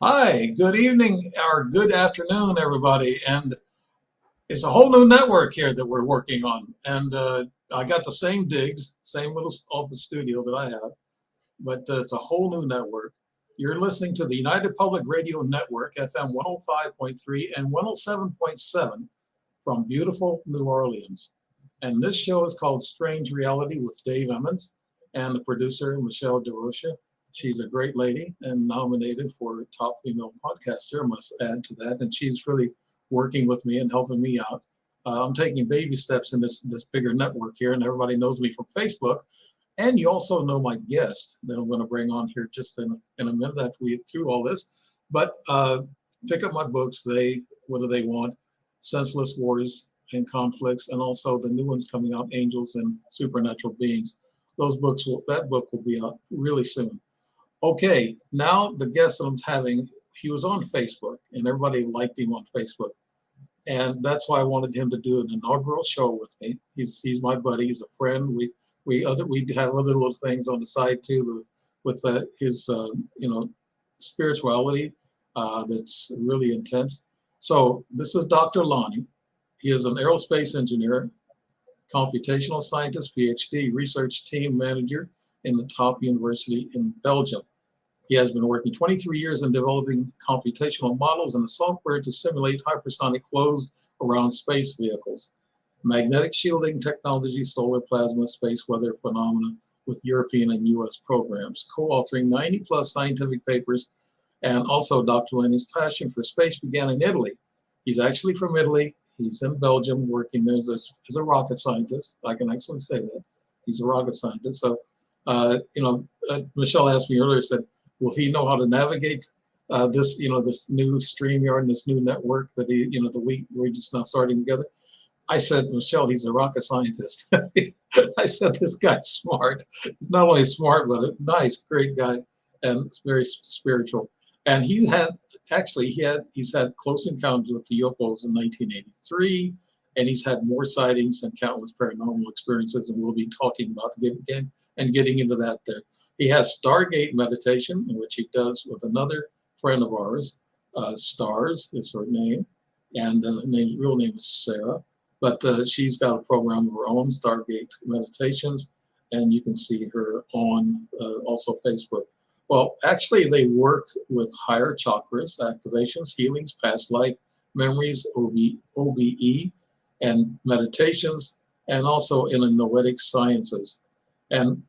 Hi, good evening or good afternoon, everybody. And it's a whole new network here that we're working on. And I got the same digs, same little office studio that I have, but it's a whole new network. You're listening to the United Public Radio Network, FM 105.3 and 107.7 from beautiful New Orleans. And this show is called Strange Reality with Dave Emmons and the producer, Michelle DeRocha. She's a great lady and nominated for top female podcaster, I must add to that. And she's really working with me and helping me out. I'm taking baby steps in this bigger network here, and everybody knows me from Facebook. And you also know my guest that I'm going to bring on here just in a minute after we get through all this. But pick up my books. What do they want? Senseless Wars and Conflicts, and also the new ones coming out, Angels and Supernatural Beings. That book will be out really soon. Okay, now the guest that I'm having, he was on Facebook, and everybody liked him on Facebook. And that's why I wanted him to do an inaugural show with me. He's my buddy. He's a friend. We have other little things on the side too with his spirituality that's really intense. So this is Dr. Lani. He is an aerospace engineer, computational scientist, Ph.D, research team manager in the top university in Belgium. He has been working 23 years in developing computational models and the software to simulate hypersonic flows around space vehicles, magnetic shielding technology, solar plasma, space weather phenomena with European and US programs, co-authoring 90 plus scientific papers. And also Dr. Lani's passion for space began in Italy. He's actually from Italy. He's in Belgium working there as a rocket scientist. I can actually say that. He's a rocket scientist. So, Michelle asked me earlier, said, will he know how to navigate this new StreamYard and this new network that we're just now starting together? I said, Michelle, he's a rocket scientist. I said, this guy's smart. He's not only smart, but a nice, great guy, and very spiritual. And he's had close encounters with the UFOs in 1983, and he's had more sightings and countless paranormal experiences, and we'll be talking about again and getting into that there. He has Stargate meditation, in which he does with another friend of ours. Stars is her name, and real name is Sarah. But she's got a program of her own, Stargate Meditations, and you can see her on also Facebook. Well, actually, they work with higher chakras, activations, healings, past life memories, OBE, and meditations, and also in the Noetic Sciences. And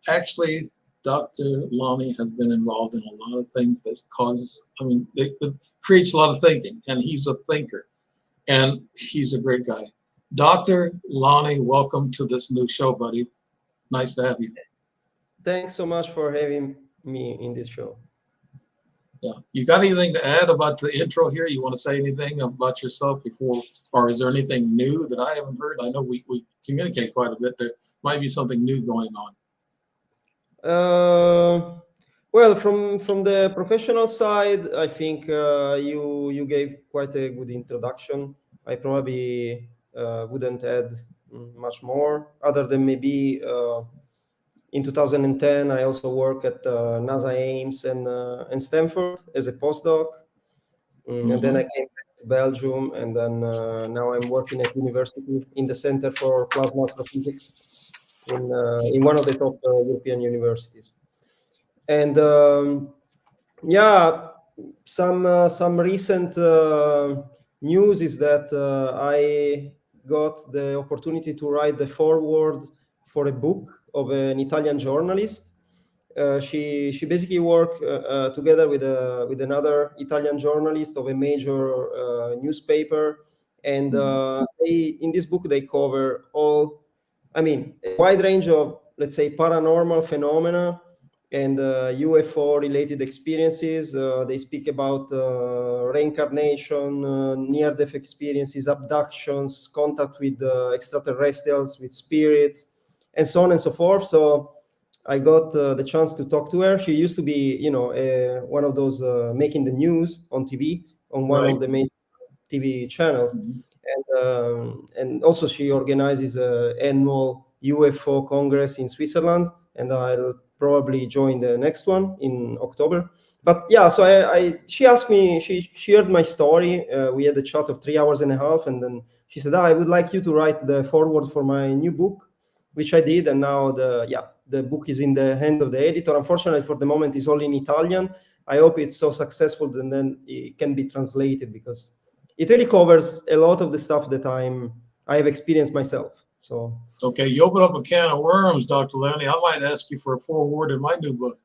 actually, Dr. Lani has been involved in a lot of things that it creates a lot of thinking, and he's a thinker, and he's a great guy. Dr. Lani, welcome to this new show, buddy. Nice to have you. Thanks so much for having me in this show. Yeah. You got anything to add about the intro here? You want to say anything about yourself before, or is there anything new that I haven't heard? I know we communicate quite a bit. There might be something new going on. Well, from the professional side, I think you gave quite a good introduction. I probably wouldn't add much more, other than maybe in 2010, I also worked at NASA Ames and Stanford as a postdoc. And then I came back to Belgium, and then now I'm working at university in the Center for Plasma Astrophysics in one of the top European universities. And some recent news is that I got the opportunity to write the foreword for a book of an Italian journalist. She basically worked together with another Italian journalist of a major newspaper, and in this book they cover a wide range of, let's say, paranormal phenomena and UFO related experiences. They speak about reincarnation, near-death experiences, abductions, contact with extraterrestrials, with spirits, and so on and so forth. So I got the chance to talk to her. She used to be, one of those making the news on TV on one of the main TV channels, and also she organizes an annual UFO Congress in Switzerland and I'll probably join the next one in October. But yeah, so she asked me, she shared my story. We had a chat of 3 hours and a half, and then she said, I would like you to write the foreword for my new book, which I did, and now the book is in the hand of the editor. Unfortunately, for the moment, it's only in Italian. I hope it's so successful that then it can be translated, because it really covers a lot of the stuff that I have experienced myself. So okay, you open up a can of worms, Dr. Lani. I might ask you for a foreword in my new book.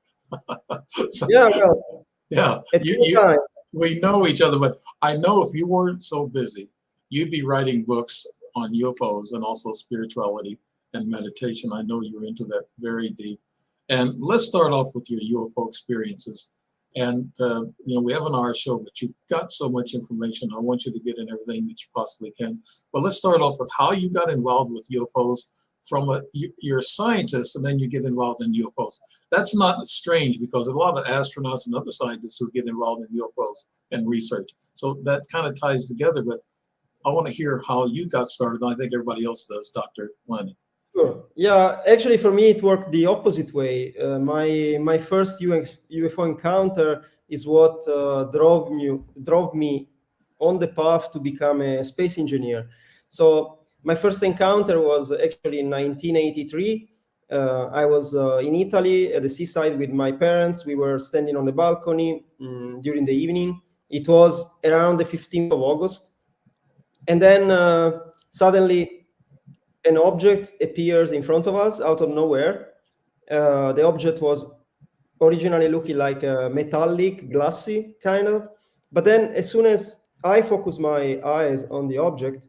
So, yeah, well, yeah, at any time. we know each other, but I know if you weren't so busy, you'd be writing books on UFOs and also spirituality and meditation. I know you're into that very deep. And let's start off with your UFO experiences. And we have an hour show, but you've got so much information. I want you to get in everything that you possibly can. But let's start off with how you got involved with UFOs from you're a scientist, and then you get involved in UFOs. That's not strange, because a lot of astronauts and other scientists who get involved in UFOs and research. So that kind of ties together. But I want to hear how you got started. I think everybody else does, Dr. Lani. Sure. Yeah, actually, for me, it worked the opposite way. My first UFO encounter is what drove me on the path to become a space engineer. So my first encounter was actually in 1983. I was in Italy at the seaside with my parents. We were standing on the balcony during the evening. It was around the 15th of August. And then suddenly, an object appears in front of us out of nowhere. The object was originally looking like a metallic, glassy kind of. But then as soon as I focused my eyes on the object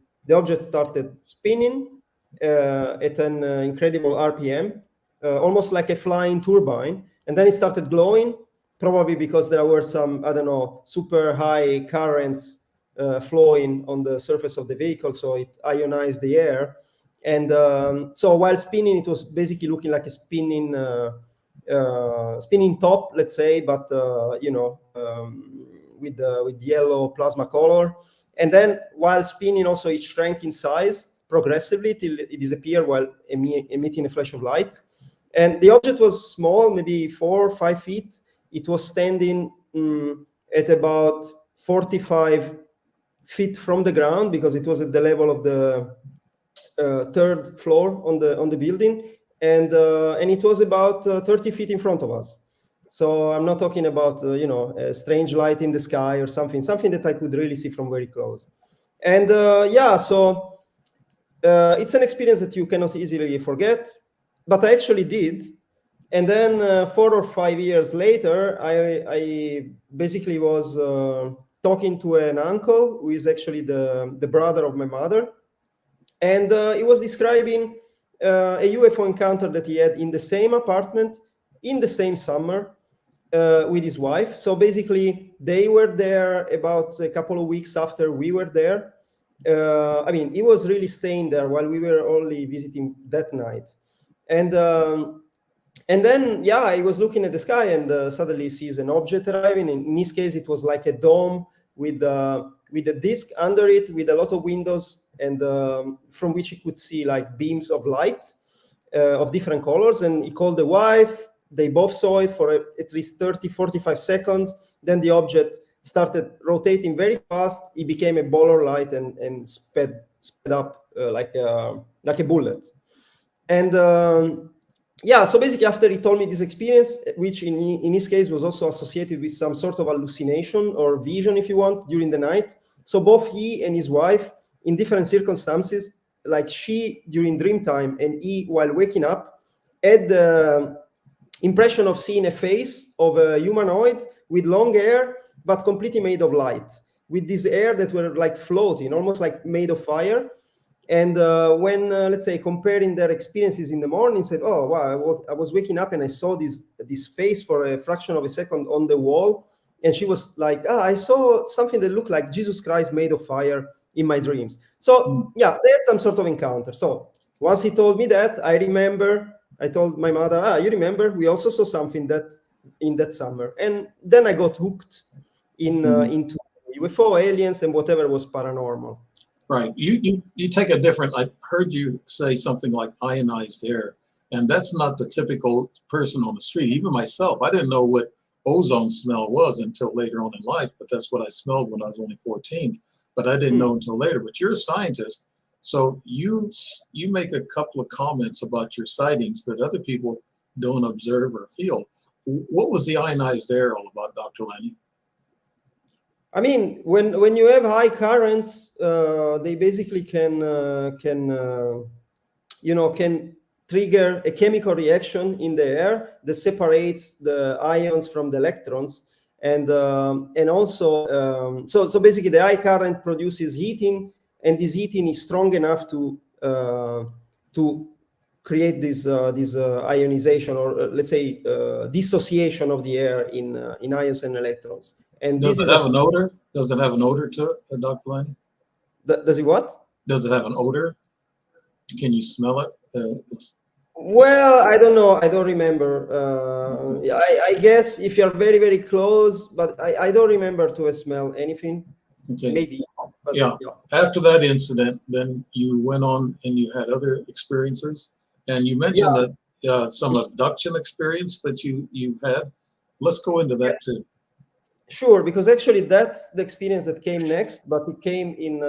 started spinning at an incredible RPM, almost like a flying turbine. And then it started glowing, probably because there were some, I don't know, super high currents flowing on the surface of the vehicle. So it ionized the air. And so while spinning, it was basically looking like a spinning top, let's say, but with yellow plasma color. And then while spinning, also it shrank in size progressively till it disappeared while emitting a flash of light. And the object was small, maybe 4 or 5 feet. It was standing at about 45 feet from the ground, because it was at the level of the third floor on the building, and it was about 30 feet in front of us. So I'm not talking about a strange light in the sky or something that I could really see from very close. And so it's an experience that you cannot easily forget, but I actually did. And then 4 or 5 years later, I basically was talking to an uncle who is actually the brother of my mother. And he was describing a UFO encounter that he had in the same apartment in the same summer with his wife. So basically, they were there about a couple of weeks after we were there. He was really staying there while we were only visiting that night. And then, he was looking at the sky, and suddenly sees an object arriving. In his case, it was like a dome with a disc under it, with a lot of windows, and from which he could see like beams of light of different colors. And he called the wife. They both saw it for at least 30, 45 seconds. Then the object started rotating very fast. It became a ball of light and sped up like a bullet. And so basically, after he told me this experience, which in his case was also associated with some sort of hallucination or vision, if you want, during the night. So both he and his wife, in different circumstances, like she during dream time and he while waking up, had the impression of seeing a face of a humanoid with long hair, but completely made of light, with this hair that were like floating, almost like made of fire. And when, let's say, comparing their experiences in the morning, said, oh, wow, I was waking up and I saw this face for a fraction of a second on the wall. And she was like, I saw something that looked like Jesus Christ made of fire in my dreams. So, they had some sort of encounter. So once he told me that, I told my mother, you remember, we also saw something in that summer. And then I got hooked into UFO, aliens, and whatever was paranormal. Right. You take a different, I heard you say something like ionized air. And that's not the typical person on the street. Even myself, I didn't know what ozone smell was until later on in life, but that's what I smelled when I was only 14. But I didn't know until later. But you're a scientist, so you make a couple of comments about your sightings that other people don't observe or feel. What was the ionized air all about, Dr. Lani? I mean, when you have high currents, they basically can trigger a chemical reaction in the air that separates the ions from the electrons, and also so basically the high current produces heating, and this heating is strong enough to create this ionization, or let's say dissociation of the air in ions and electrons. And does this it is have an odor? Does it have an odor to it, Dr. Lani? Does it what? Does it have an odor? Can you smell it? Well, I don't know. I don't remember. I guess if you're very, very close, but I don't remember to smell anything. Okay. Maybe. But yeah. After that incident, then you went on and you had other experiences, and you mentioned that some abduction experience that you had. Let's go into that too. Sure, because actually that's the experience that came next, but it came in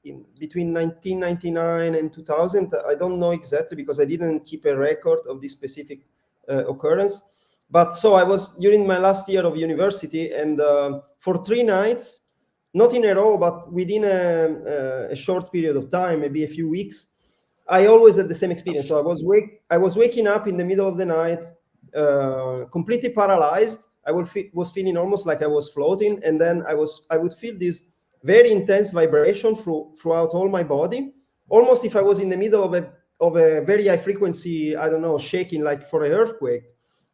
in between 1999 and 2000. I don't know exactly because I didn't keep a record of this specific occurrence. But so I was during my last year of university, and for 3 nights, not in a row, but within a short period of time, maybe a few weeks, I always had the same experience. So I was waking up in the middle of the night, completely paralyzed. I was feeling almost like I was floating, and then I would feel this very intense vibration throughout all my body, almost if I was in the middle of a very high frequency, I don't know, shaking like for an earthquake.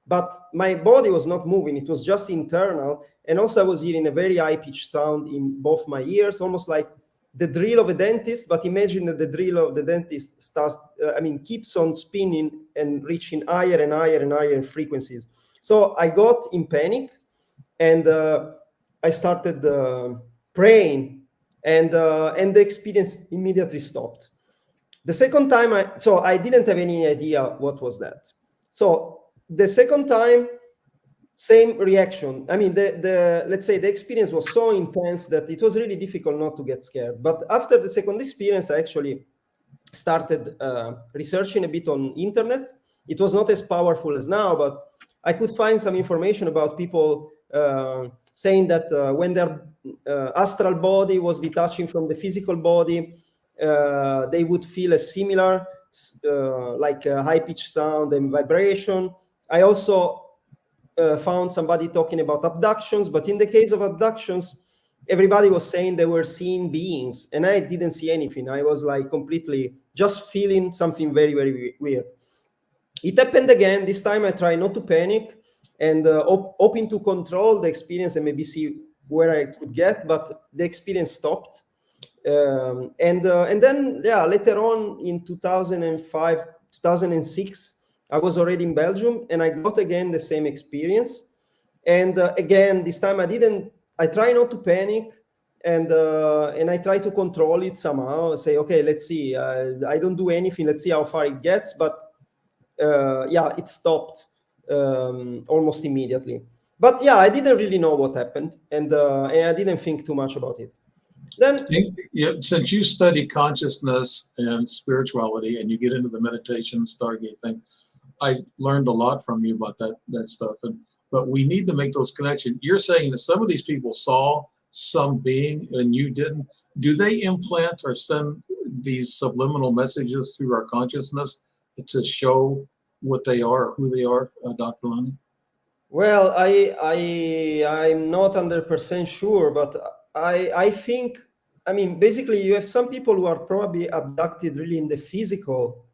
But my body was not moving; it was just internal, and also I was hearing a very high pitched sound in both my ears, almost like the drill of a dentist. But imagine that the drill of the dentist keeps on spinning and reaching higher and higher and higher frequencies. So I got in panic, and I started praying, and the experience immediately stopped. The second time, I didn't have any idea what was that. So the second time, same reaction. I mean, let's say the experience was so intense that it was really difficult not to get scared. But after the second experience, I actually started researching a bit on internet. It was not as powerful as now, but I could find some information about people saying that when their astral body was detaching from the physical body, they would feel a similar, like a high-pitched sound and vibration. I also found somebody talking about abductions, but in the case of abductions, everybody was saying they were seeing beings, and I didn't see anything. I was like completely just feeling something very, very weird. It happened again. This time I tried not to panic and hoping to control the experience and maybe see where I could get, but the experience stopped. And then, later on in 2005, 2006, I was already in Belgium, and I got again the same experience. And again, this time I try not to panic, and I try to control it somehow. Say, okay, let's see. I don't do anything. Let's see how far it gets. But it stopped almost immediately. But I didn't really know what happened, and I didn't think too much about it. Then, since you study consciousness and spirituality, and you get into the meditation Stargate thing, I learned a lot from you about that stuff. But we need to make those connections. You're saying that some of these people saw some being and you didn't. Do they implant or send these subliminal messages through our consciousness to show what they are, or who they are, Dr. Lani? Well, I'm not 100% sure, but I think, I mean, basically you have some people who are probably abducted really in the physical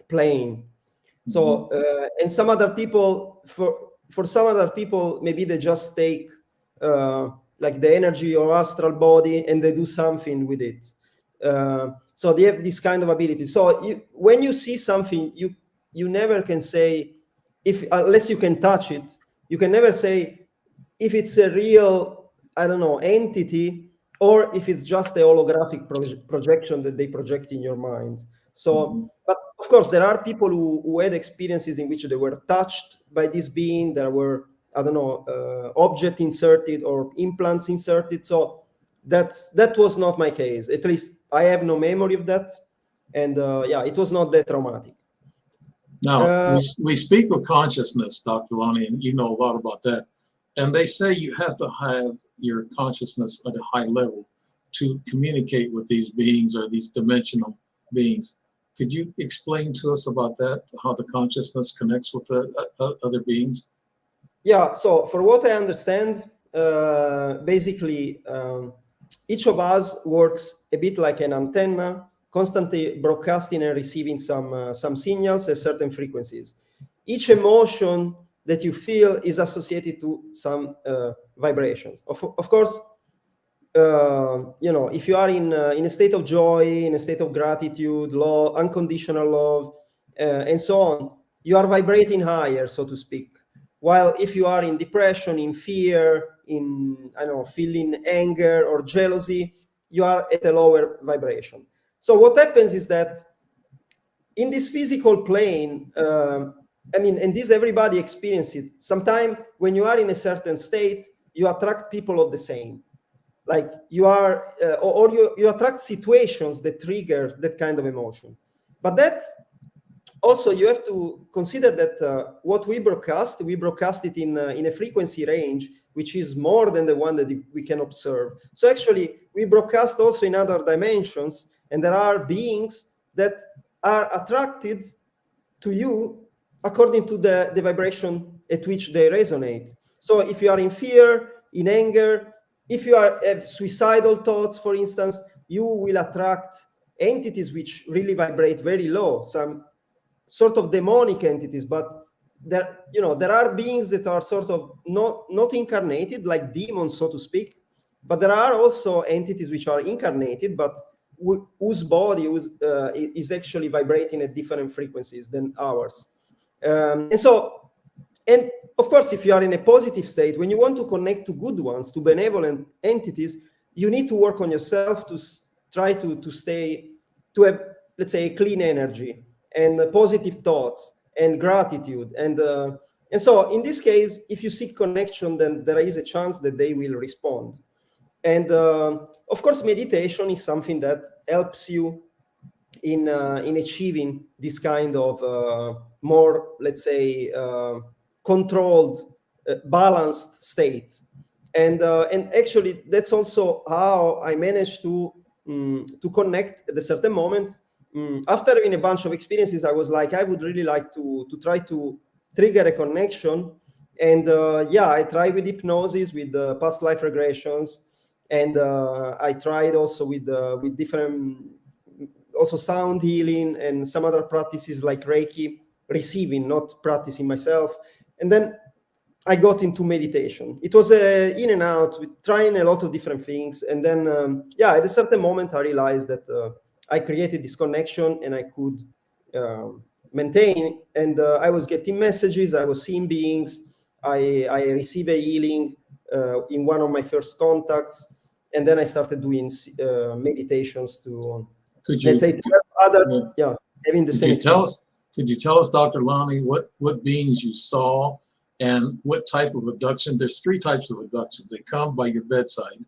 plane. So and some other people, for some other people, maybe they just take like the energy or astral body and they do something with it. So they have this kind of ability. So when you see something, you never can say, unless you can touch it, you can never say if it's a real, I don't know, entity, or if it's just a holographic projection that they project in your mind. So, but of course, there are people who had experiences in which they were touched by this being. There were, I don't know, object inserted or implants inserted. So that was not my case. At least I have no memory of that. And yeah, it was not that traumatic. Now, we speak of consciousness, Dr. Lani, and you know a lot about that. And they say you have to have your consciousness at a high level to communicate with these beings or these dimensional beings. Could you explain to us about that, how the consciousness connects with the other beings? Yeah, so for what I understand, basically, each of us works a bit like an antenna, constantly broadcasting and receiving some signals at certain frequencies. Each emotion that you feel is associated to some vibrations. Of course, you know, if you are in a state of joy, in a state of gratitude, love, unconditional love, and so on, you are vibrating higher, so to speak. While if you are in depression, in fear, in, I don't know, feeling anger or jealousy, you are at a lower vibration. So what happens is that in this physical plane, I mean, and this everybody experiences it. Sometimes when you are in a certain state, you attract people of the same. Like you are, or you attract situations that trigger that kind of emotion. But that also you have to consider that what we broadcast it in a frequency range which is more than the one that we can observe. So actually, we broadcast also in other dimensions, and there are beings that are attracted to you according to the vibration at which they resonate. So if you are in fear, in anger, if you have suicidal thoughts, for instance, you will attract entities which really vibrate very low, some sort of demonic entities. But there, you know, there are beings that are sort of not incarnated, like demons, so to speak. But there are also entities which are incarnated, but whose body is actually vibrating at different frequencies than ours. And so, and of course, if you are in a positive state, when you want to connect to good ones, to benevolent entities, you need to work on yourself to try to stay, to have, let's say, a clean energy and positive thoughts and gratitude. And so in this case, if you seek connection, then there is a chance that they will respond. And of course, meditation is something that helps you in achieving this kind of more, let's say, controlled, balanced state. And actually, that's also how I managed to connect at a certain moment. After having a bunch of experiences, I was like, I would really like to try to trigger a connection. And yeah, I tried with hypnosis, with past life regressions, and I tried also with different, also sound healing and some other practices like Reiki, receiving, not practicing myself. And then I got into meditation. It was in and out, with trying a lot of different things. And then, yeah, at a certain moment, I realized that I created this connection and I could maintain. And I was getting messages, I was seeing beings, I received a healing in one of my first contacts. And then I started doing meditations to, let's say, to help others, yeah, having the same experience. Could you tell us, Dr. Lani, what beings you saw and what type of abduction? There's 3 types of abductions. They come by your bedside,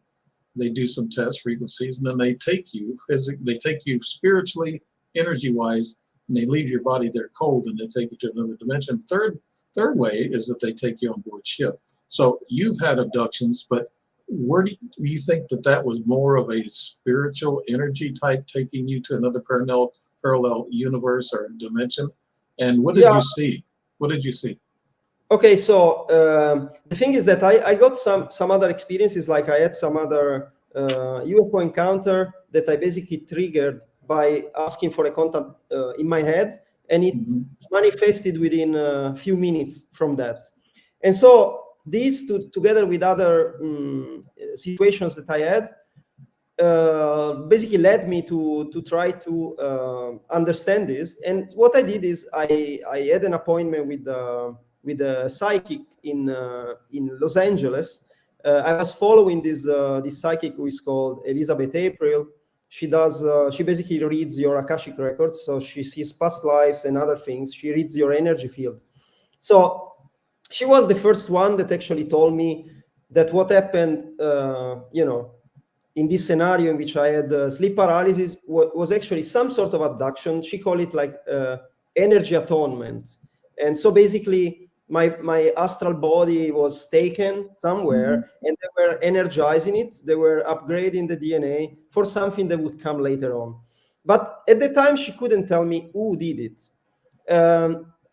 they do some test frequencies, and then they take you physically, they take you spiritually, energy-wise, and they leave your body there cold, and they take you to another dimension. Third way is that they take you on board ship. So you've had abductions, but where do you think that was more of a spiritual energy type taking you to another parallel universe or dimension? And what did you see? What did you see? Okay, so the thing is that I got some other experiences, like I had some other UFO encounter that I basically triggered by asking for a contact in my head, and it manifested within a few minutes from that. And so these together with other situations that I had basically led me to try to understand this. And what I did is I had an appointment with a psychic in Los Angeles. I was following this psychic who is called Elizabeth April, She does. She basically reads your Akashic records, so she sees past lives and other things. She reads your energy field. So she was the first one that actually told me that what happened, in this scenario in which I had sleep paralysis was actually some sort of abduction. She called it like energy atonement. And so basically my astral body was taken somewhere and they were energizing it. They were upgrading the DNA for something that would come later on. But at the time, she couldn't tell me who did it.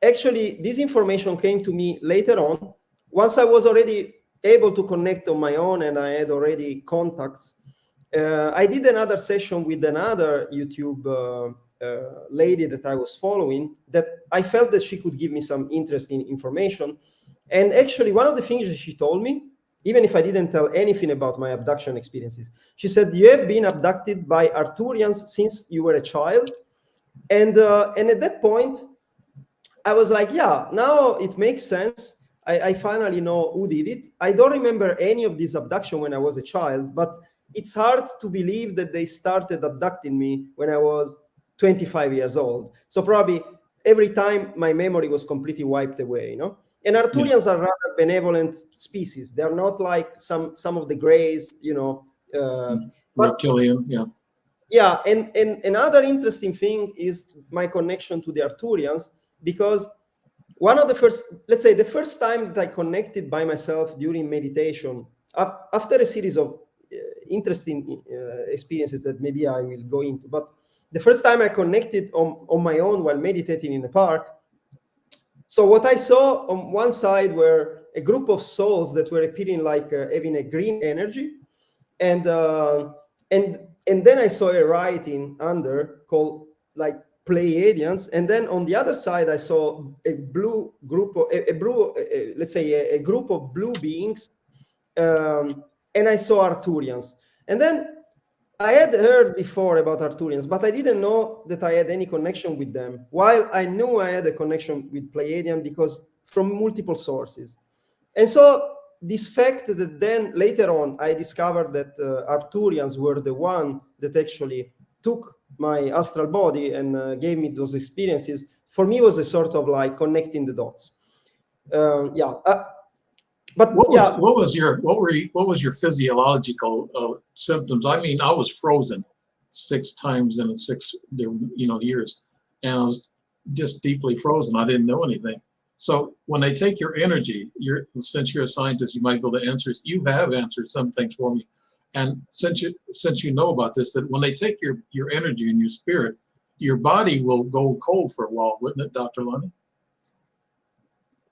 Actually, this information came to me later on. Once I was already able to connect on my own and I had already contacts, I did another session with another YouTube lady that I was following, that I felt that she could give me some interesting information. And actually, one of the things that she told me, even if I didn't tell anything about my abduction experiences, she said, you have been abducted by Arcturians since you were a child. And at that point, I was like, yeah, now it makes sense. I finally know who did it. I don't remember any of this abduction when I was a child, but it's hard to believe that they started abducting me when I was 25 years old. So probably every time my memory was completely wiped away, And Arcturians are rather benevolent species. They're not like some of the Greys, reptilian, yeah. Yeah, and another interesting thing is my connection to the Arcturians, because one of the first time that I connected by myself during meditation, after a series of interesting experiences that maybe I will go into, but the first time I connected on my own while meditating in a park. So what I saw on one side were a group of souls that were appearing like having a green energy, and then I saw a writing under called like Pleiadians, and then on the other side I saw a blue group of a group of blue beings, and I saw Arcturians. And then I had heard before about Arcturians, but I didn't know that I had any connection with them, while I knew I had a connection with Pleiadian because from multiple sources. And so this fact that then later on I discovered that Arcturians were the one that actually took my astral body and gave me those experiences, for me was a sort of like connecting the dots. But what was your physiological symptoms? I mean, I was frozen 6 times in 6 years, and I was just deeply frozen. I didn't know anything. So when they take your energy, since you're a scientist, you might be able to answer. You have answered some things for me, and since you know about this, that when they take your energy and your spirit, your body will go cold for a while, wouldn't it, Dr. Lani?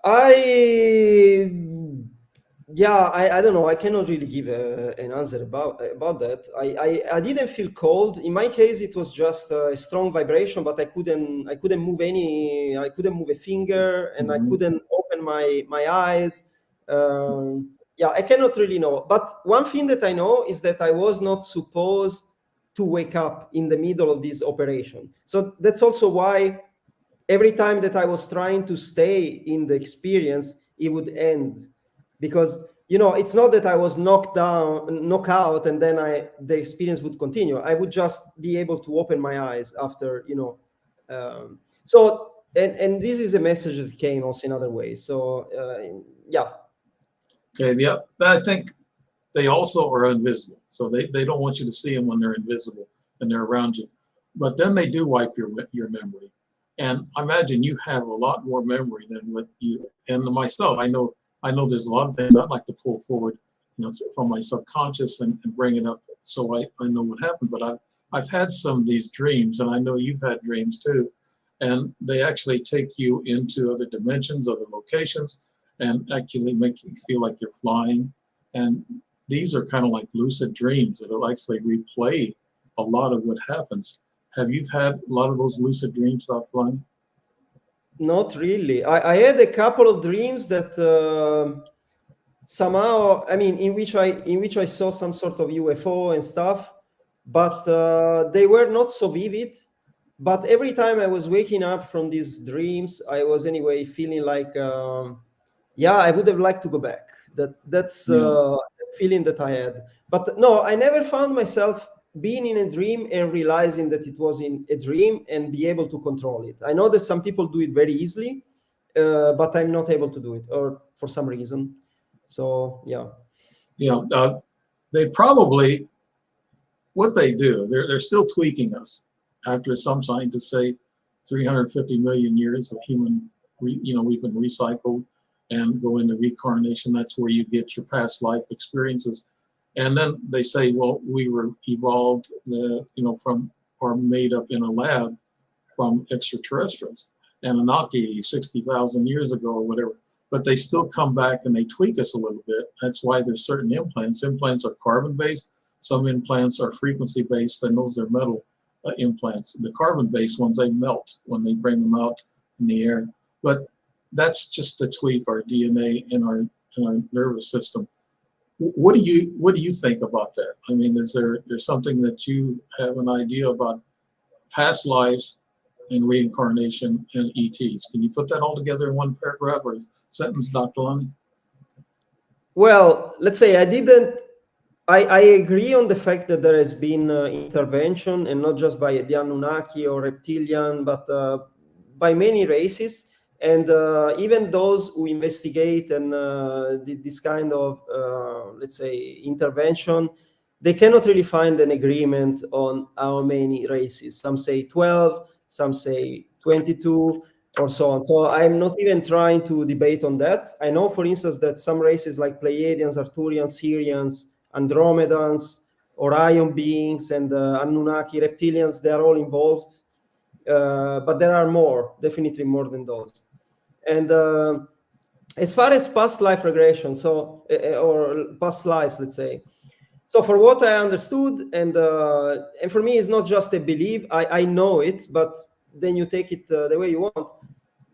I don't know. I cannot really give an answer about that. I didn't feel cold. In my case, it was just a strong vibration, but I couldn't move I couldn't move a finger, and I couldn't open my eyes. I cannot really know. But one thing that I know is that I was not supposed to wake up in the middle of this operation. So that's also why every time that I was trying to stay in the experience, it would end. Because it's not that I was knocked out, and then the experience would continue. I would just be able to open my eyes after, So, and this is a message that came also in other ways. So, Okay, yeah, I think they also are invisible. So they don't want you to see them when they're invisible and they're around you. But then they do wipe your memory. And I imagine you have a lot more memory than what you, and myself, I know there's a lot of things I'd like to pull forward, from my subconscious and bring it up so I know what happened. But I've had some of these dreams, and I know you've had dreams too, and they actually take you into other dimensions, other locations, and actually make you feel like you're flying. And these are kind of like lucid dreams that will actually replay a lot of what happens. Have you had a lot of those lucid dreams, Dr. Lani? Not really. I had a couple of dreams that somehow, in which I saw some sort of UFO and stuff, but they were not so vivid. But every time I was waking up from these dreams, I was anyway feeling like, I would have liked to go back. That's the feeling that I had. But no, I never found myself being in a dream and realizing that it was in a dream and be able to control it. I know that some people do it very easily, but I'm not able to do it, or for some reason. So yeah. Yeah, they probably, what they do, they're still tweaking us. After some scientists say 350 million years of human, we've been recycled and go into reincarnation. That's where you get your past life experiences. And then they say, well, we were evolved, from, or made up in a lab from extraterrestrials, Anunnaki 60,000 years ago or whatever. But they still come back and they tweak us a little bit. That's why there's certain implants. Implants are carbon-based. Some implants are frequency-based, and those are metal implants. The carbon-based ones, they melt when they bring them out in the air. But that's just to tweak our DNA in our nervous system. What do you think about that? I mean, is there's something that you have an idea about past lives and reincarnation and ETs? Can you put that all together in one paragraph or sentence, Dr. Lani? Well, let's say I agree on the fact that there has been intervention, and not just by the Anunnaki or reptilian, but by many races. And even those who investigate and did this kind of, let's say, intervention, they cannot really find an agreement on how many races. Some say 12, some say 22, or so on. So I'm not even trying to debate on that. I know, for instance, that some races like Pleiadians, Arcturians, Sirians, Andromedans, Orion beings, and Anunnaki reptilians, they are all involved. But there are more, definitely more than those. And as far as past life regression, or past lives, let's say, so for what I understood, and for me, it's not just a belief. I know it, but then you take it the way you want.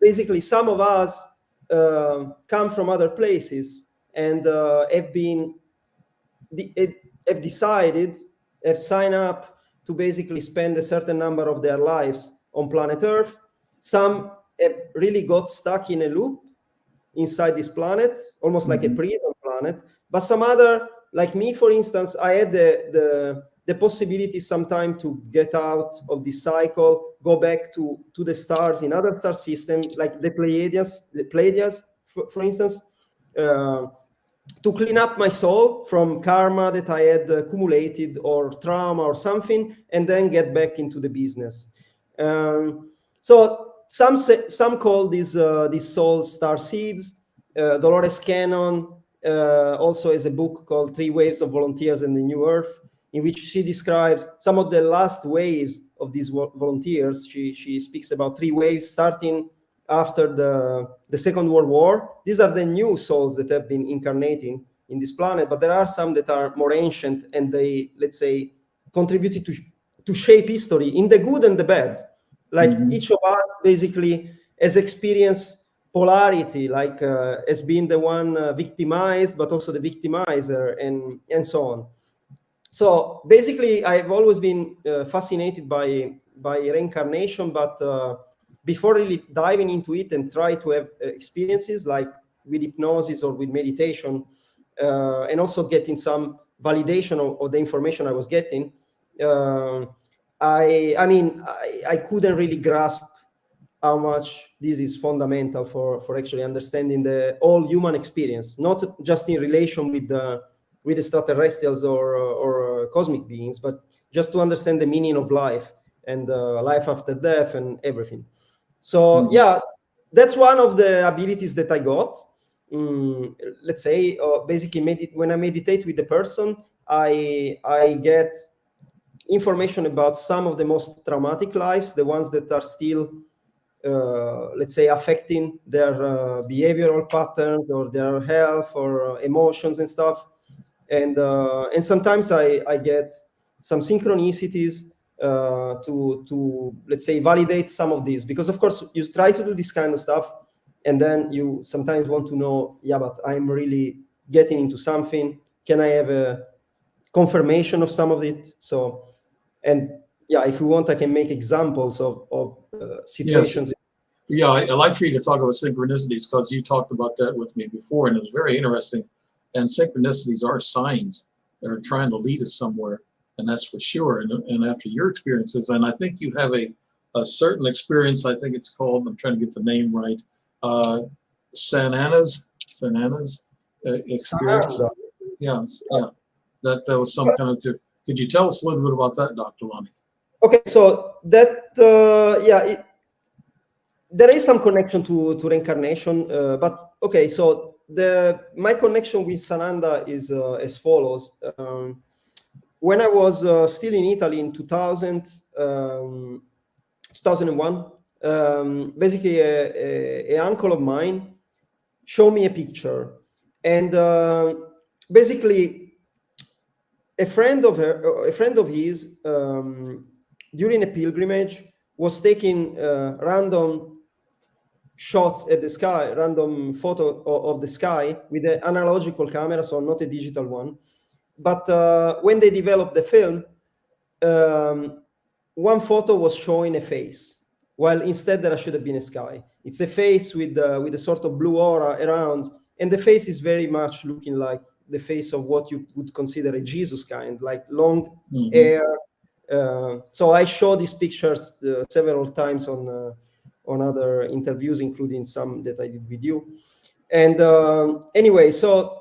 Basically, some of us come from other places and have signed up to basically spend a certain number of their lives on planet Earth. Some have really got stuck in a loop inside this planet, almost like a prison planet. But some other, like me, for instance, I had the possibility sometime to get out of this cycle, go back to the stars in other star systems, like the Pleiadians, for instance, to clean up my soul from karma that I had accumulated or trauma or something, and then get back into the business. So some call these souls star seeds. Dolores Cannon also has a book called 3 Waves of Volunteers in the New Earth, in which she describes some of the last waves of these volunteers. She speaks about 3 waves starting after the Second World War. These are the new souls that have been incarnating in this planet, but there are some that are more ancient, and they, let's say, contributed to shape history in the good and the bad. Like each of us basically has experienced polarity, like has been the one victimized, but also the victimizer, and so on. So basically, I've always been fascinated by reincarnation, but before really diving into it and try to have experiences like with hypnosis or with meditation, and also getting some validation of the information I was getting, I couldn't really grasp how much this is fundamental for actually understanding the whole human experience, not just in relation with the extraterrestrials or cosmic beings, but just to understand the meaning of life and life after death and everything. So yeah, that's one of the abilities that I got. Let's say, basically, when I meditate with the person, I get information about some of the most traumatic lives, the ones that are still, let's say, affecting their behavioral patterns or their health or emotions and stuff. And sometimes I get some synchronicities to let's say validate some of these, because of course you try to do this kind of stuff, and then you sometimes want to know, yeah, but I'm really getting into something. Can I have a confirmation of some of it? So, and yeah, if you want, I can make examples of situations. Yes. Yeah, I like for you to talk about synchronicities, because you talked about that with me before, and it's very interesting. And synchronicities are signs that are trying to lead us somewhere. and that's for sure. And after your experiences, and I think you have a certain experience, I think it's called, I'm trying to get the name right, Sananda's experience. Sananda. Yeah, yeah. That was some kind of, could you tell us a little bit about that, Dr. Lani? Okay, so that, there is some connection to reincarnation, but okay, so my connection with Sananda is as follows. When I was still in Italy in 2001, basically a uncle of mine showed me a picture, and basically a friend of his, during a pilgrimage, was taking random shots at the sky, random photo of the sky with an analogical camera, so not a digital one. But when they developed the film, one photo was showing a face, while instead there should have been a sky. It's a face with a sort of blue aura around, and the face is very much looking like the face of what you would consider a Jesus kind, like long hair. So I show these pictures several times on other interviews, including some that I did with you. And anyway, so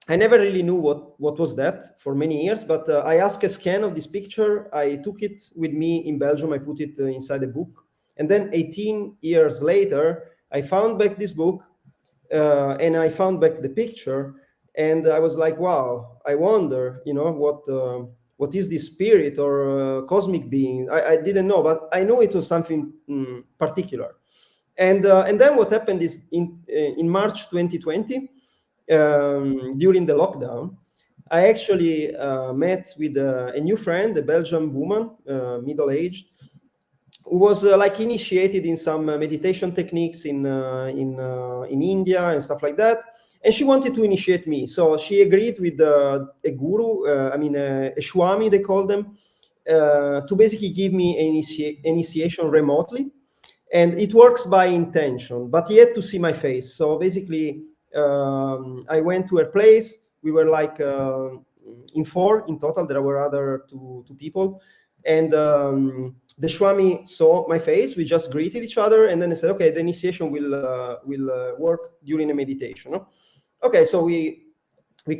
I never really knew what was that for many years, but I asked a scan of this picture. I took it with me in Belgium. I put it inside a book. And then 18 years later, I found back this book and I found back the picture. And I was like, wow, I wonder, what is this spirit or cosmic being? I didn't know, but I knew it was something particular. And then what happened is in March 2020, during the lockdown, I actually met with a new friend, a Belgian woman, middle-aged, who was like initiated in some meditation techniques in India and stuff like that. And she wanted to initiate me. So she agreed with a guru, a Swami, they call them, to basically give me an initiation remotely. And it works by intention, but he had to see my face. So basically, I went to her place. We were like in 4 in total. There were other two people. And the Swami saw my face. We just greeted each other. And then he said, okay, the initiation will work during a meditation. No? Okay, so we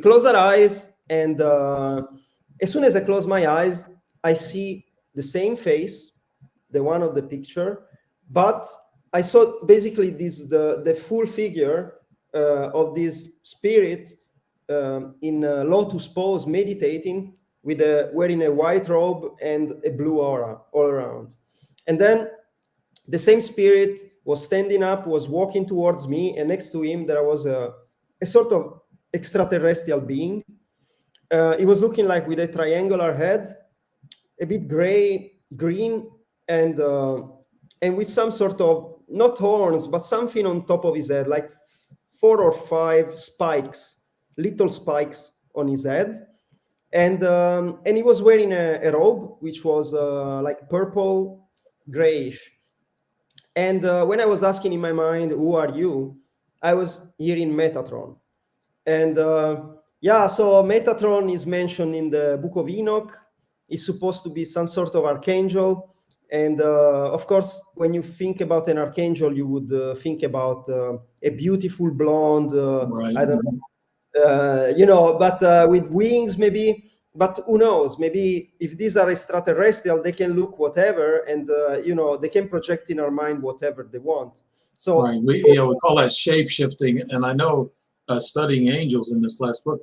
close our eyes. And as soon as I close my eyes, I see the same face, the one of the picture. But I saw basically the full figure of this spirit in lotus pose, meditating, wearing a white robe and a blue aura all around. And then the same spirit was standing up, was walking towards me, and next to him there was a sort of extraterrestrial being. It was looking like with a triangular head, a bit gray, green, and with some sort of, not horns, but something on top of his head, like 4 or 5 spikes, little spikes on his head. And he was wearing a robe, which was like purple, grayish. And when I was asking in my mind, who are you? I was hearing Metatron. And so Metatron is mentioned in the Book of Enoch. It's supposed to be some sort of archangel. And of course, when you think about an archangel, you would think about a beautiful blonde, Right. I don't know, but with wings maybe. But who knows? Maybe if these are extraterrestrial, they can look whatever, and they can project in our mind whatever they want. So right, we call that shape shifting. And I know studying angels in this last book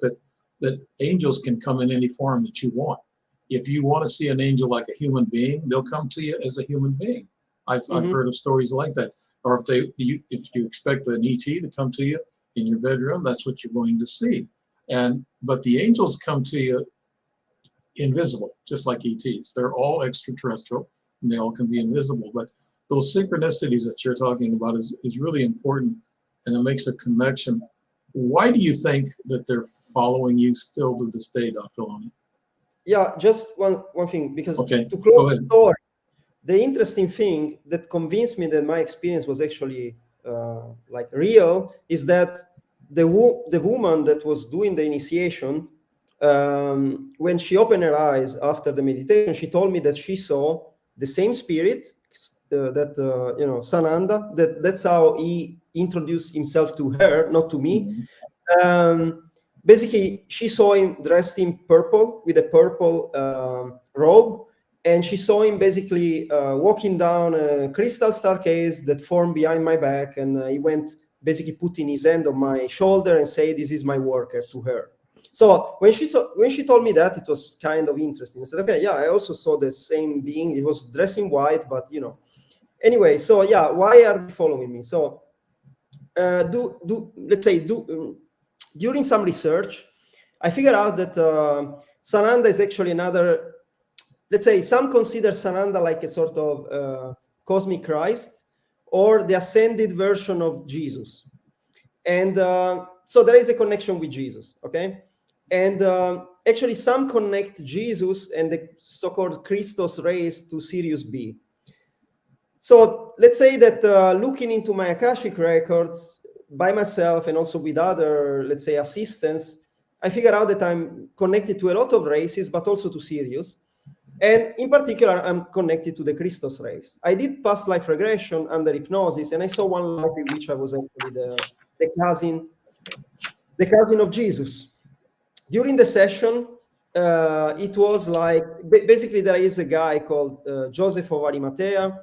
that angels can come in any form that you want. If you want to see an angel like a human being, they'll come to you as a human being. I've heard of stories like that. Or if you expect an ET to come to you in your bedroom, that's what you're going to see. But the angels come to you invisible, just like ETs. They're all extraterrestrial, and they all can be invisible. But those synchronicities that you're talking about is really important, and it makes a connection. Why do you think that they're following you still to this day, Dr. Lani? Yeah, just one thing, because Okay, to close the story, the interesting thing that convinced me that my experience was actually like real is that the woman that was doing the initiation when she opened her eyes after the meditation, she told me that she saw the same spirit Sananda. That's how he introduced himself to her, not to me. Basically, she saw him dressed in purple with a purple robe, and she saw him basically walking down a crystal staircase that formed behind my back, and he went basically putting his hand on my shoulder and say, "This is my worker," to her. So when she told me that, it was kind of interesting. I said, "Okay, yeah, I also saw the same being. He was dressed in white, but Anyway, so yeah, why are they following me? So during some research, I figured out that Sananda is actually another, let's say, some consider Sananda like a sort of cosmic Christ or the ascended version of Jesus. And so there is a connection with Jesus, okay? And actually some connect Jesus and the so-called Christos race to Sirius B. So let's say that looking into my Akashic records by myself and also with other, let's say, assistants, I figured out that I'm connected to a lot of races, but also to Sirius. And in particular, I'm connected to the Christos race. I did past life regression under hypnosis, and I saw one life in which I was actually the cousin of Jesus. During the session, it was like, basically there is a guy called Joseph of Arimathea.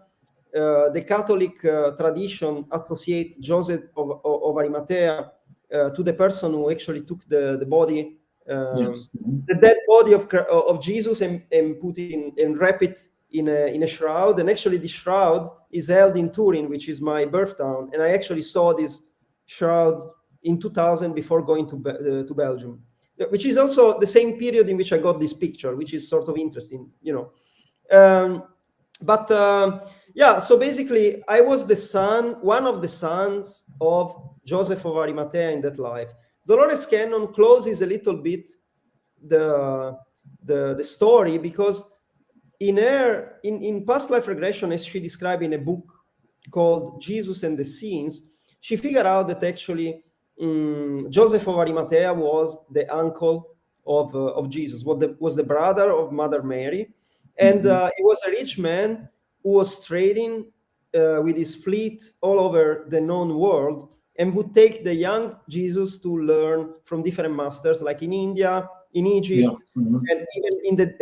The Catholic tradition associates Joseph of Arimathea to the person who actually took the body, Yes. the dead body of Jesus, and put it and wrap it in a shroud. And actually, this shroud is held in Turin, which is my birth town. And I actually saw this shroud in 2000 before going to Belgium, which is also the same period in which I got this picture, which is sort of interesting, Yeah, so basically, I was one of the sons of Joseph of Arimathea in that life. Dolores Cannon closes a little bit the story, because in past life regression, as she described in a book called Jesus and the Scenes, she figured out that actually Joseph of Arimathea was the uncle of Jesus, was the brother of Mother Mary, and he was a rich man who was trading with his fleet all over the known world, and would take the young Jesus to learn from different masters, like in India, in Egypt, and even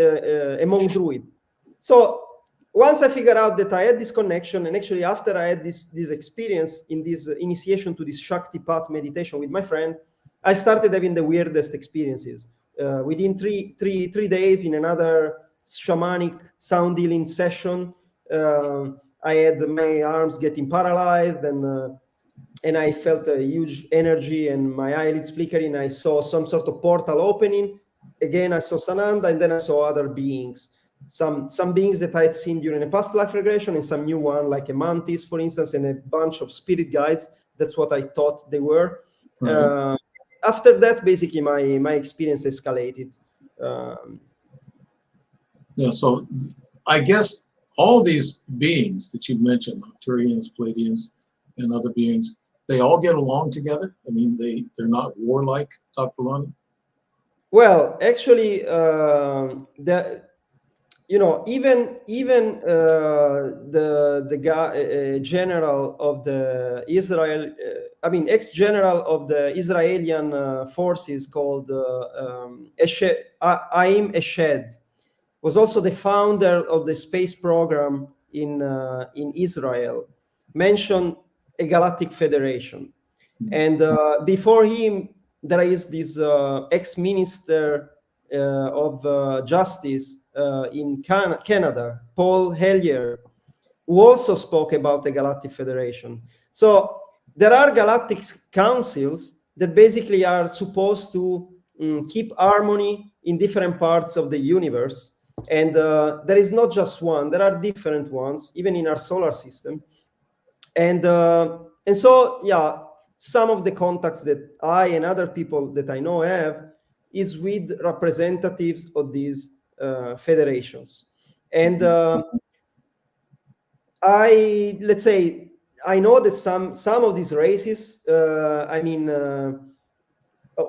among Druids. So once I figured out that I had this connection, and actually after I had this experience in this initiation to this Shakti path meditation with my friend, I started having the weirdest experiences. Within three days, in another shamanic sound healing session, I had my arms getting paralyzed, and I felt a huge energy and my eyelids flickering. I saw some sort of portal opening. Again, I saw Sananda, and then I saw other beings. Some beings that I had seen during a past life regression, and some new one, like a mantis, for instance, and a bunch of spirit guides. That's what I thought they were. Right. After that, basically, my experience escalated. Yeah, so I guess all these beings that you mentioned, Turians, Pleiadians, and other beings, they all get along together? I mean, they're not warlike, Dr. Lani? Well, actually, even the guy, general of the Israel, ex-general of the Israeli forces called Haim Eshed, was also the founder of the space program in Israel, mentioned a galactic federation. And before him, there is this ex-minister of justice in Canada, Paul Hellyer, who also spoke about the Galactic Federation. So there are galactic councils that basically are supposed to keep harmony in different parts of the universe. And there is not just one, there are different ones, even in our solar system. And so, yeah, some of the contacts that I and other people that I know have is with representatives of these federations. And let's say, I know that some of these races,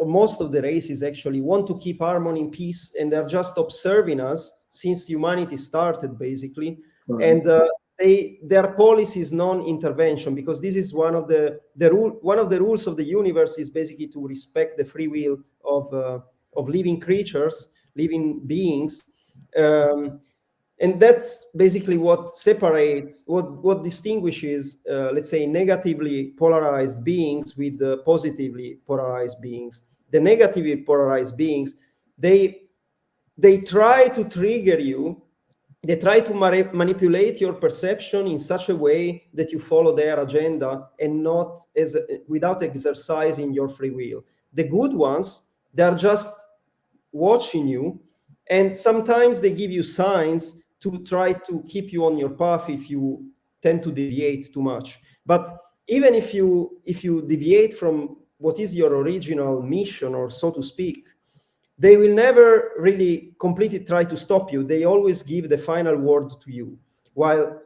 most of the races actually want to keep harmony and peace, and they're just observing us since humanity started, basically. Right. And their policy is non-intervention, because this is one of the rules of the universe, is basically to respect the free will of living creatures, living beings. And that's basically what separates, what distinguishes, let's say, negatively polarized beings with positively polarized beings. The negatively polarized beings, they try to trigger you. They try to manipulate your perception in such a way that you follow their agenda and not without exercising your free will. The good ones, they're just watching you, and sometimes they give you signs to try to keep you on your path if you tend to deviate too much. But even if you deviate from what is your original mission, or so to speak, they will never really completely try to stop you. They always give the final word to you. While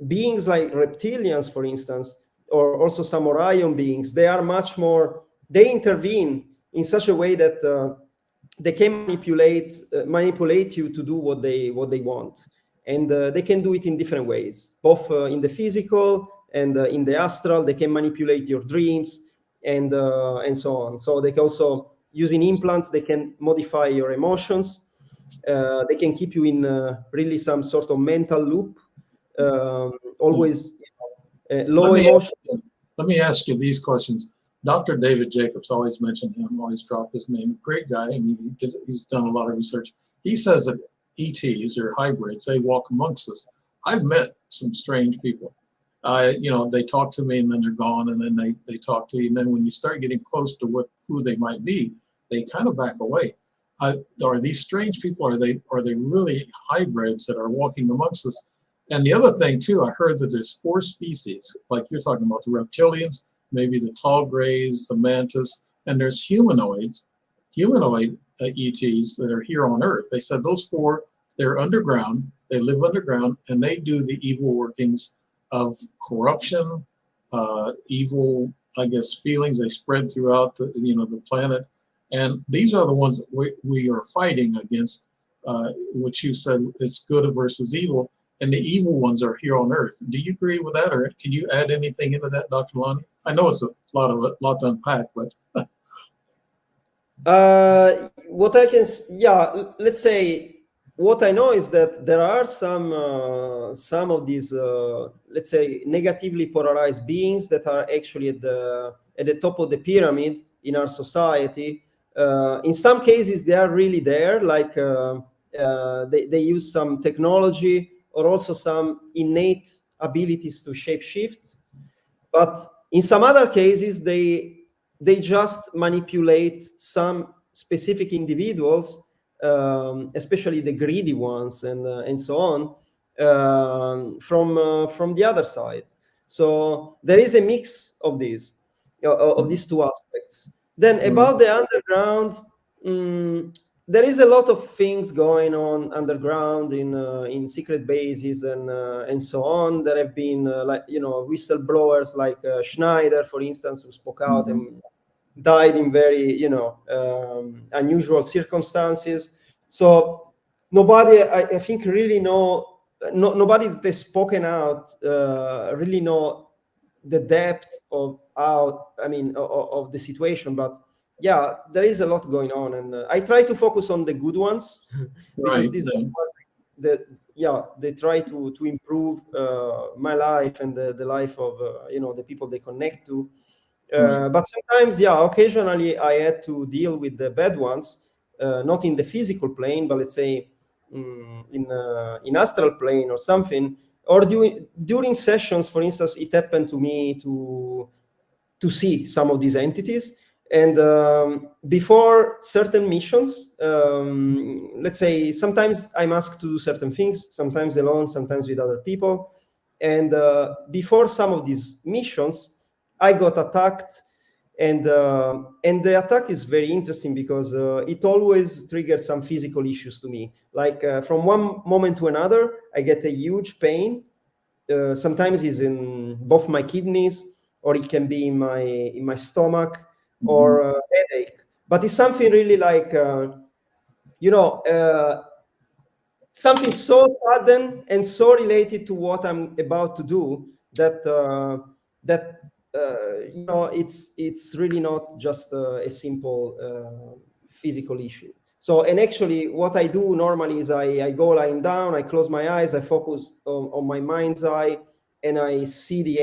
beings like reptilians, for instance, or also some Orion beings, they are much more, they intervene in such a way that they can manipulate you to do what they want. And they can do it in different ways, both in the physical and in the astral. They can manipulate your dreams and so on. So they can also, using implants, they can modify your emotions. They can keep you in really some sort of mental loop, always low emotion. Let me ask you these questions. Dr. David Jacobs, always mention him, always drop his name. Great guy. I mean, he's done a lot of research. He says that ETs, or hybrids, they walk amongst us. I've met some strange people. They talk to me and then they're gone, and then they talk to you, and then when you start getting close to who they might be, they kind of back away. Are these strange people? Are they really hybrids that are walking amongst us? And the other thing too, I heard that there's 4 species, like you're talking about, the reptilians, maybe the tall grays, the mantis, and there's humanoid ETs that are here on Earth. They said those 4, they're underground, they live underground, and they do the evil workings of corruption, evil, I guess, feelings. They spread throughout the planet. And these are the ones that we are fighting against, which you said is good versus evil. And the evil ones are here on Earth. Do you agree with that, or can you add anything into that, Dr. Lani? I know it's a lot to unpack, but what I can, let's say, what I know is that there are some of these, let's say, negatively polarized beings that are actually at the top of the pyramid in our society. In some cases, they are really there, like they use some technology, or also some innate abilities to shapeshift. But in some other cases, they just manipulate some specific individuals, especially the greedy ones and so on, from the other side. So there is a mix of these two aspects. Then about the underground, there is a lot of things going on underground in secret bases and so on. There have been whistleblowers like Schneider, for instance, who spoke out and died in very unusual circumstances. So nobody, I think, really nobody that has spoken out really know the depth of of the situation. But yeah, there is a lot going on, and I try to focus on the good ones because these are they try to improve my life and the life of the people they connect to. But sometimes, occasionally I had to deal with the bad ones, not in the physical plane, but let's say in astral plane or something. Or during sessions, for instance, it happened to me to see some of these entities. And before certain missions, let's say, sometimes I'm asked to do certain things, sometimes alone, sometimes with other people. And before some of these missions, I got attacked. And the attack is very interesting because it always triggers some physical issues to me. Like from one moment to another, I get a huge pain. Sometimes it's in both my kidneys, or it can be in my stomach, or headache, but it's something really like something so sudden and so related to what I'm about to do that it's really not just a simple physical issue. So, and actually what I do normally is I go lying down, I close my eyes, I focus on my mind's eye, and I see the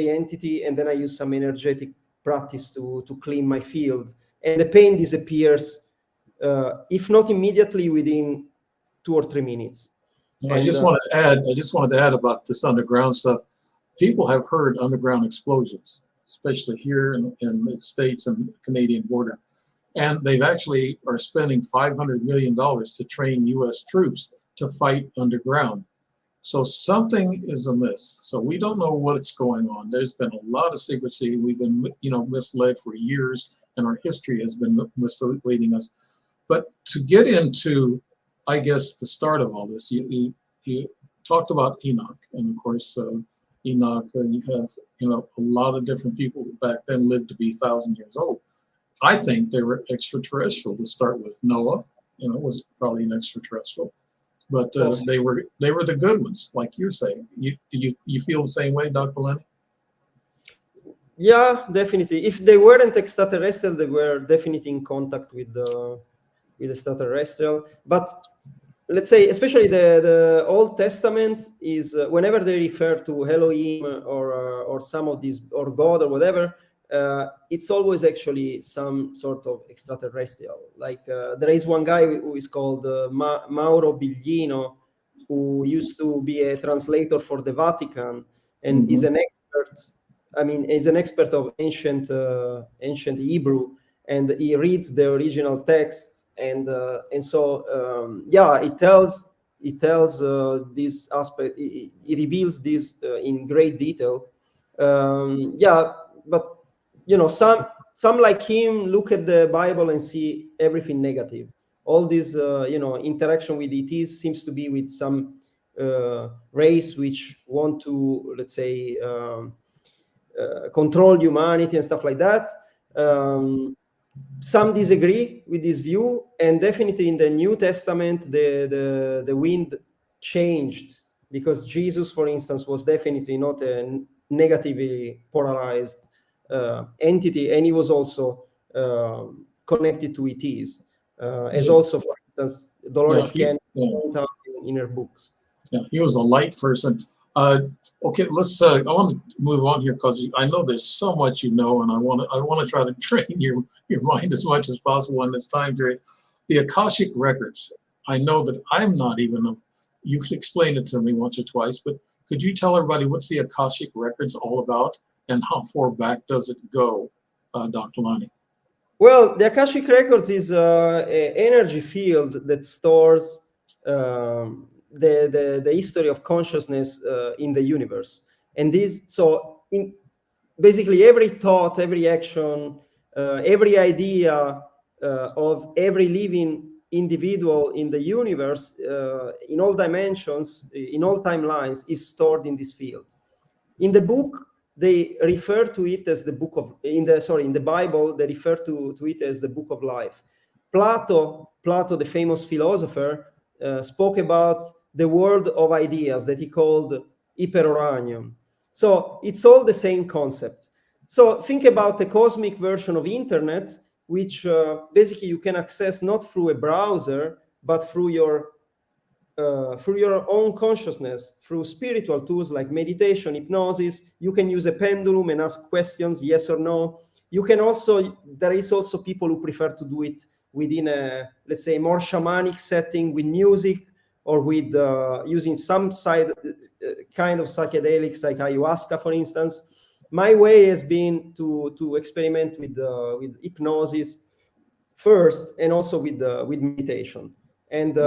entity, and then I use some energetic practice to clean my field, and the pain disappears, if not immediately, within 2 or 3 minutes. I just wanted to add about this underground stuff. People have heard underground explosions, especially here in the States and the Canadian border. And they've actually are spending $500 million to train US troops to fight underground. So something is amiss. So we don't know what's going on. There's been a lot of secrecy. We've been, misled for years, and our history has been misleading us. But to get into, I guess, the start of all this, you talked about Enoch, and of course, Enoch. You have, a lot of different people who back then lived to be 1,000 years old. I think they were extraterrestrial to start with. Noah, was probably an extraterrestrial, but they were the good ones, like you're saying. You feel the same way, Dr. Lani? Yeah, definitely. If they weren't extraterrestrial, they were definitely in contact with the extraterrestrial. But let's say, especially the Old Testament is whenever they refer to Elohim or some of these, or God or whatever, it's always actually some sort of extraterrestrial. Like there is one guy who is called Mauro Biglino, who used to be a translator for the Vatican, and is an expert. I mean, is an expert of ancient Hebrew, and he reads the original texts, and so it tells this aspect. He reveals this in great detail. But some like him look at the Bible and see everything negative. All this interaction with ETs seems to be with some race which want to, let's say, control humanity and stuff like that. Some disagree with this view, and definitely in the New Testament, the wind changed, because Jesus, for instance, was definitely not a negatively polarized entity, and he was also connected to ETs, as also, for instance, Dolores Cannon pointed out in her books. Yeah, he was a light person. Okay, let's. I want to move on here because I know there's so much and I want to try to train your mind as much as possible in this time period. The Akashic records. I know that I'm not even. You've explained it to me once or twice, but could you tell everybody what's the Akashic records all about and how far back does it go, Dr. Lani? Well, the Akashic records is an energy field that stores the history of consciousness in the universe, and basically every thought, every action, every idea of every living individual in the universe, in all dimensions, in all timelines, is stored in this field. In the book, they refer to it as the book of in the Bible, they refer to it as the book of life. Plato, the famous philosopher, spoke about the world of ideas that he called hyperoranium. So it's all the same concept. So think about the cosmic version of internet, which basically you can access not through a browser, but through your own consciousness, through spiritual tools like meditation, hypnosis. You can use a pendulum and ask questions, yes or no. You can also, there is also people who prefer to do it within a, let's say, more shamanic setting with music, or with using some kind of psychedelics like ayahuasca, for instance. My way has been to experiment with hypnosis first, and also with meditation, and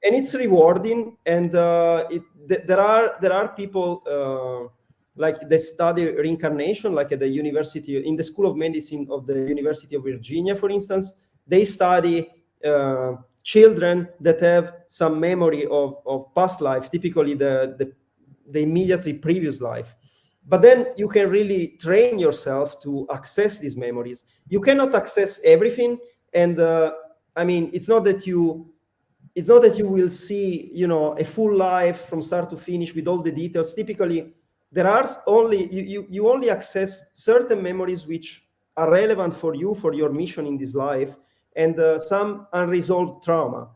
it's rewarding. And there are people like they study reincarnation, like at the university, in the School of Medicine of the University of Virginia, for instance. They study children that have some memory of past life, typically the immediately previous life. But then you can really train yourself to access these memories. You cannot access everything, and I mean, it's not that you will see, you know, a full life from start to finish with all the details. Typically, there are only you only access certain memories which are relevant for you, for your mission in this life, and some unresolved trauma.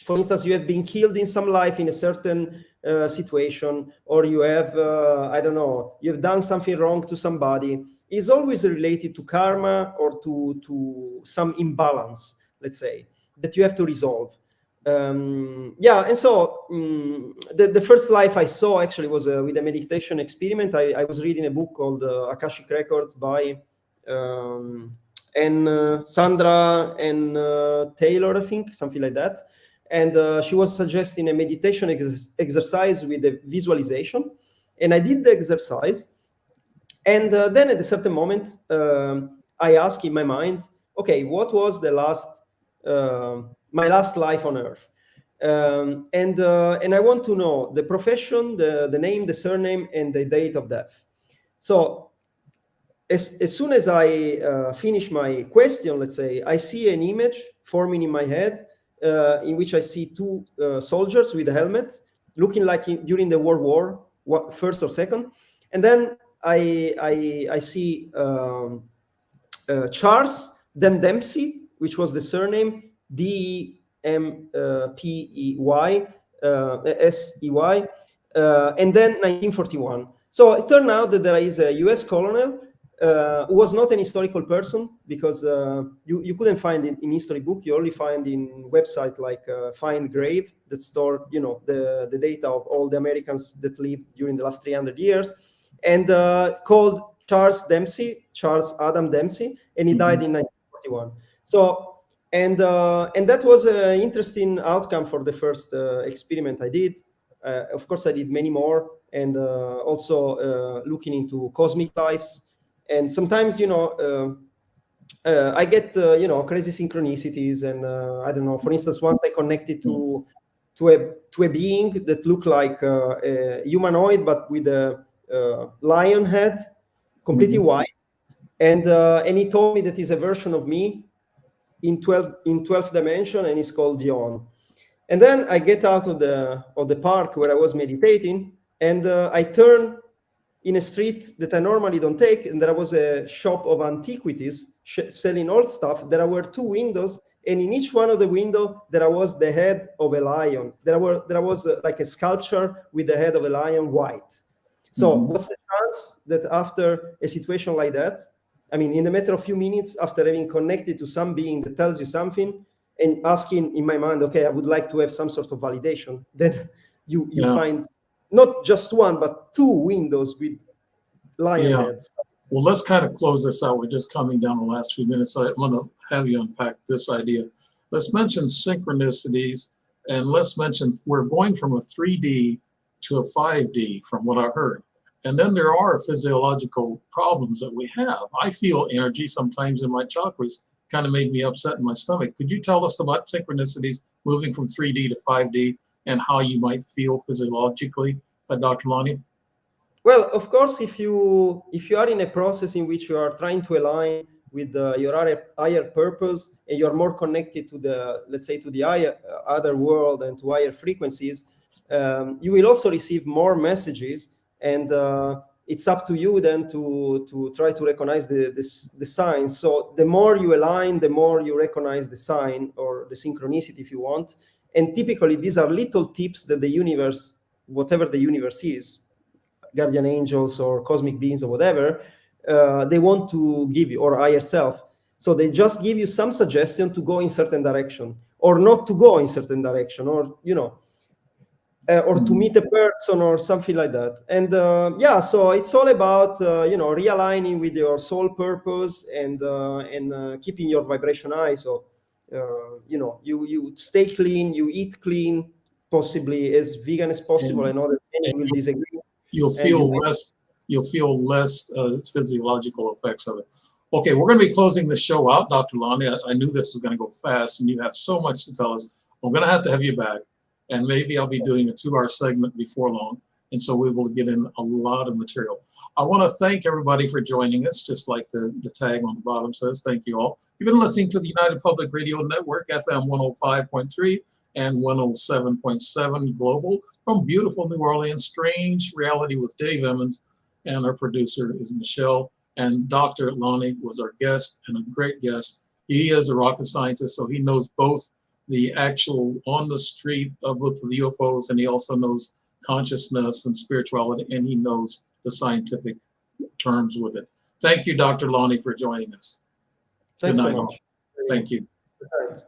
For instance, you have been killed in some life in a certain situation, or you have, I don't know, you've done something wrong to somebody. It's always related to karma or to some imbalance, let's say, that you have to resolve. Yeah, and so the first life I saw actually was with a meditation experiment. I was reading a book called Akashic Records by Sandra and Taylor, I think, something like that. And she was suggesting a meditation exercise with a visualization. And I did the exercise. And then at a certain moment, I asked in my mind, okay, what was the last, my last life on Earth? And I want to know the profession, the name, the surname, and the date of death. So as soon as I finish my question, let's say, I see an image forming in my head in which I see two soldiers with a helmet, looking like during the World War, first or second. And then I see Charles Dempsey, which was the surname, Dempey, Sey, and then 1941. So it turned out that there is a US colonel who was not an historical person, because you couldn't find it in history book. You only find in website like Find Grave that store, you know, the data of all the Americans that lived during the last 300 years, and called Charles Adam Dempsey, and he died in 1941. So and that was an interesting outcome for the first experiment I did. Of course, I did many more, and also looking into cosmic lives. And sometimes, you know, I get, you know, crazy synchronicities. And I don't know, for instance, once I connected to a being that looked like a humanoid, but with a lion head, completely white. And he told me that he's a version of me in 12th dimension, and it's called Dion. And then I get out of the park where I was meditating, and I turn in a street that I normally don't take, and there was a shop of antiquities selling old stuff. There were two windows, and in each one of the windows there was the head of a lion. There was like a sculpture with the head of a lion, white. So what's the chance that after a situation like that, I mean, in a matter of a few minutes, after having connected to some being that tells you something, and asking in my mind, okay, I would like to have some sort of validation, then you find not just one, but two windows with lion heads. Well, let's kind of close this out. We're just coming down the last few minutes. I want to have you unpack this idea. Let's mention synchronicities, and let's mention we're going from a 3D to a 5D from what I heard. And then there are physiological problems that we have. I feel energy sometimes in my chakras, kind of made me upset in my stomach. Could you tell us about synchronicities moving from 3D to 5D and how you might feel physiologically, Dr. Lani? Well, of course, if you are in a process in which you are trying to align with your higher purpose, and you're more connected to the, let's say, to the other world and to higher frequencies, you will also receive more messages, and it's up to you then to try to recognize the signs. So the more you align, the more you recognize the sign or the synchronicity, if you want. And typically, these are little tips that the universe, whatever the universe is, guardian angels or cosmic beings or whatever, they want to give you, or higher self. So they just give you some suggestion to go in certain direction, or not to go in certain direction, or, you know, or to meet a person or something like that. And yeah, so it's all about you know, realigning with your soul purpose, and keeping your vibration high. So you know, you stay clean, you eat clean, possibly as vegan as possible. I know that many will disagree. You'll feel less physiological effects of it. Okay, we're going to be closing the show out, Dr. Lani. I knew this was going to go fast, and you have so much to tell us. I'm going to have you back, and maybe I'll be doing a 2-hour segment before long. And so we will get in a lot of material. I want to thank everybody for joining us, just like the tag on the bottom says. Thank you all. You've been listening to the United Public Radio Network, FM 105.3 and 107.7 Global from beautiful New Orleans. Strange Reality with Dave Emmons, and our producer is Michelle. And Dr. Lani was our guest, and a great guest. He is a rocket scientist, so he knows both the actual on the street with the UFOs, and he also knows consciousness and spirituality, and he knows the scientific terms with it. Thank you, Dr. Lani, for joining us. Thanks Good so night, much. all. Thank you. Good night.